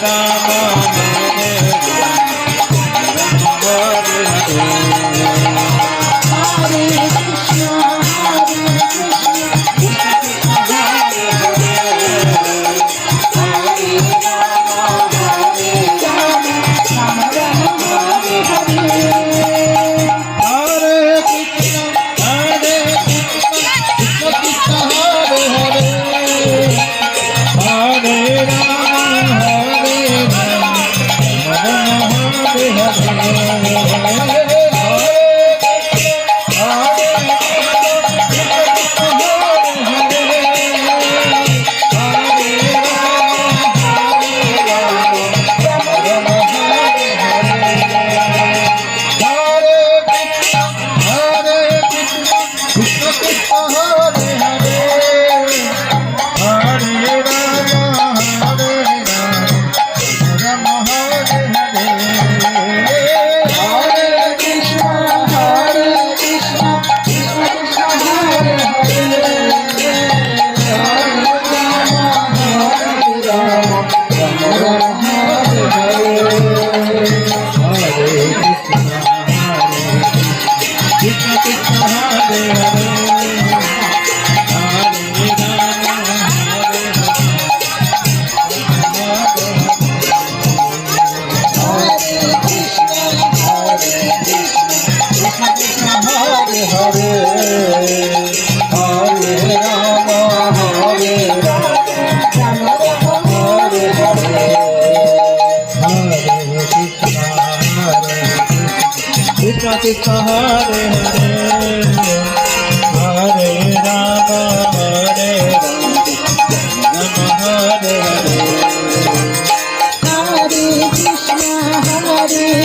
Krishna Hare Hare Hare Rama Hare Rama Hare Hare Hare Krishna Krishna Krishna Hare Hare Hare Rama Rama Hare Hare Hare Krishna Krishna Krishna Hare Hare Hare Rama Rama Rama Hare Hare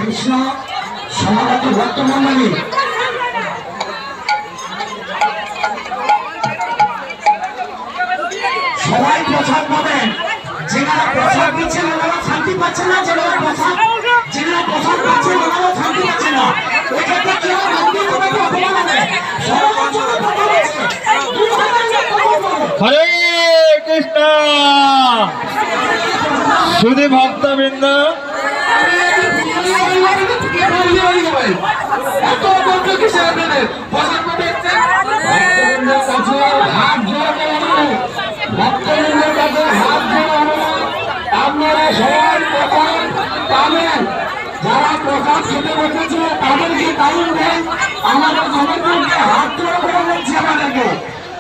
Krishna সমাগত ভক্তমণ্ডলী সবাই প্রসাদ পাবেন। যেনারা প্রসাদ দিচ্ছেন ওনারা শান্তি পাচ্ছেন না, যেনারা প্রসাদ পাচ্ছেন ওনারা শান্তি পাচ্ছেন না। এক্ষেত্রে কেউ শান্তি হবে তো অপমান হবে। সবার জন্য কথা বলছে। হরে কৃষ্ণ শুধু ভক্তবৃন্দ এত বন্ধ কিসে আপনাদের প্রসাদ পাবেন হাত ভক্তবৃন্দের কাছে হাত আপনারা সবাই প্রসাদ পাবেন। যারা প্রসাদ খেতে বসেছে তাদেরকে দায়িত্ব দেন। আমাদের সমর্থনকে হাত জোড়া করে বলছি আমাদেরকে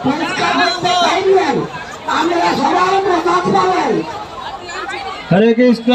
পরিষ্কার করতে চাইবেন। আমরা সবাই প্রসাদ পাবেন। হরে কৃষ্ণ।